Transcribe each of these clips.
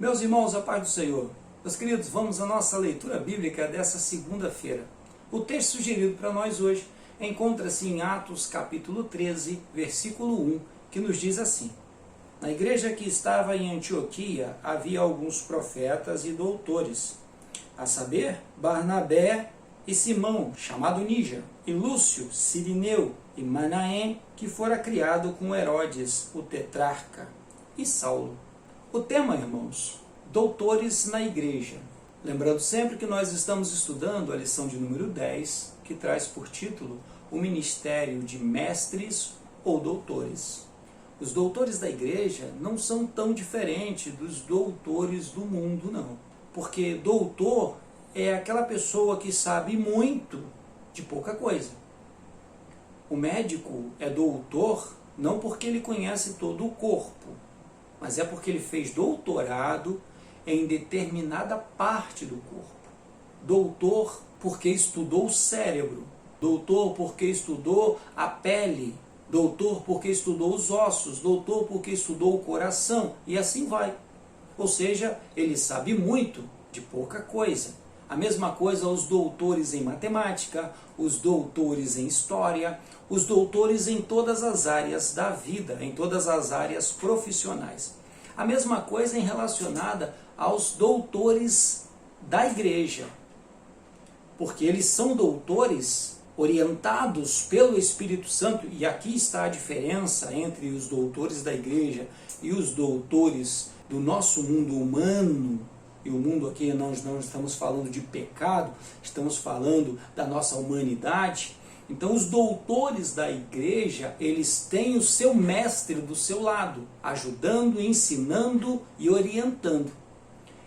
Meus irmãos, a paz do Senhor. Meus queridos, vamos à nossa leitura bíblica dessa segunda-feira. O texto sugerido para nós hoje encontra-se em Atos capítulo 13, versículo 1, que nos diz assim: Na igreja que estava em Antioquia havia alguns profetas e doutores, a saber, Barnabé e Simão, chamado Níger, e Lúcio, Cirineu, e Manaém, que fora criado com Herodes, o tetrarca, e Saulo. O tema, irmãos, doutores na igreja. Lembrando sempre que nós estamos estudando a lição de número 10, que traz por título o ministério de mestres ou doutores. Os doutores da igreja não são tão diferentes dos doutores do mundo, não. Porque doutor é aquela pessoa que sabe muito de pouca coisa. O médico é doutor não porque ele conhece todo o corpo, mas é porque ele fez doutorado em determinada parte do corpo. Doutor porque estudou o cérebro. Doutor porque estudou a pele. Doutor porque estudou os ossos. Doutor porque estudou o coração. E assim vai. Ou seja, ele sabe muito de pouca coisa. A mesma coisa os doutores em matemática, os doutores em história, os doutores em todas as áreas da vida, em todas as áreas profissionais. A mesma coisa em relacionada aos doutores da igreja, porque eles são doutores orientados pelo Espírito Santo, e aqui está a diferença entre os doutores da igreja e os doutores do nosso mundo humano. E o mundo aqui nós não estamos falando de pecado, estamos falando da nossa humanidade. Então os doutores da igreja, eles têm o seu mestre do seu lado, ajudando, ensinando e orientando.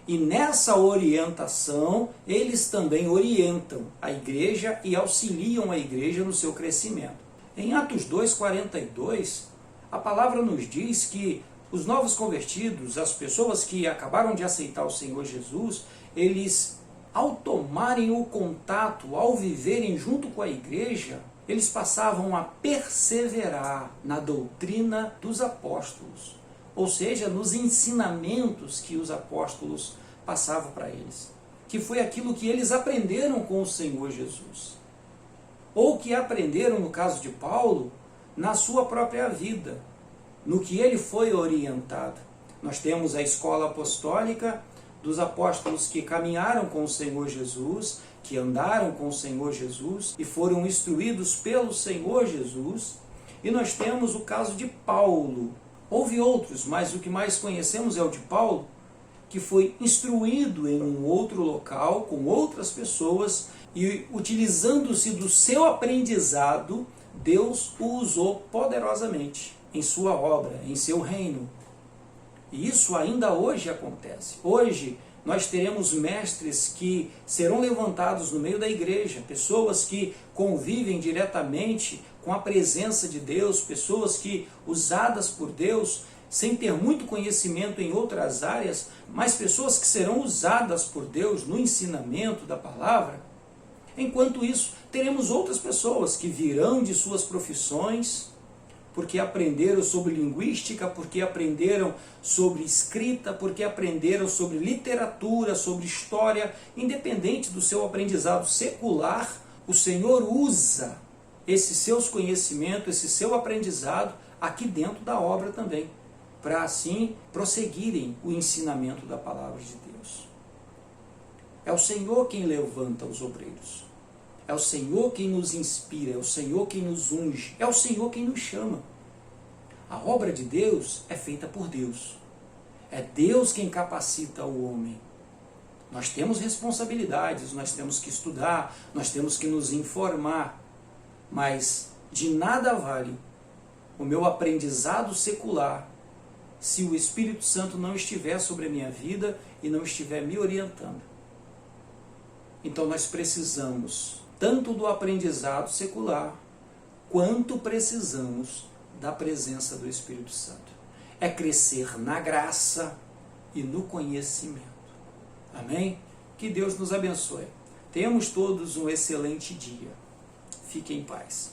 E nessa orientação, eles também orientam a igreja e auxiliam a igreja no seu crescimento. Em Atos 2:42, a palavra nos diz que os novos convertidos, as pessoas que acabaram de aceitar o Senhor Jesus, eles, ao tomarem o contato, ao viverem junto com a igreja, eles passavam a perseverar na doutrina dos apóstolos, ou seja, nos ensinamentos que os apóstolos passavam para eles, que foi aquilo que eles aprenderam com o Senhor Jesus, ou que aprenderam, no caso de Paulo, na sua própria vida, no que ele foi orientado. Nós temos a escola apostólica dos apóstolos que caminharam com o Senhor Jesus, que andaram com o Senhor Jesus e foram instruídos pelo Senhor Jesus. E nós temos o caso de Paulo. Houve outros, mas o que mais conhecemos é o de Paulo, que foi instruído em um outro local, com outras pessoas, e utilizando-se do seu aprendizado, Deus o usou poderosamente em sua obra, em seu reino. E isso ainda hoje acontece. Hoje nós teremos mestres que serão levantados no meio da igreja, pessoas que convivem diretamente com a presença de Deus, pessoas que, usadas por Deus, sem ter muito conhecimento em outras áreas, mas pessoas que serão usadas por Deus no ensinamento da palavra. Enquanto isso, teremos outras pessoas que virão de suas profissões, porque aprenderam sobre linguística, porque aprenderam sobre escrita, porque aprenderam sobre literatura, sobre história. Independente do seu aprendizado secular, o Senhor usa esses seus conhecimentos, esse seu aprendizado aqui dentro da obra também, para assim prosseguirem o ensinamento da palavra de Deus. É o Senhor quem levanta os obreiros. É o Senhor quem nos inspira, é o Senhor quem nos unge, é o Senhor quem nos chama. A obra de Deus é feita por Deus. É Deus quem capacita o homem. Nós temos responsabilidades, nós temos que estudar, nós temos que nos informar, mas de nada vale o meu aprendizado secular se o Espírito Santo não estiver sobre a minha vida e não estiver me orientando. Então nós precisamos tanto do aprendizado secular, quanto precisamos da presença do Espírito Santo. É crescer na graça e no conhecimento. Amém? Que Deus nos abençoe. Tenhamos todos um excelente dia. Fiquem em paz.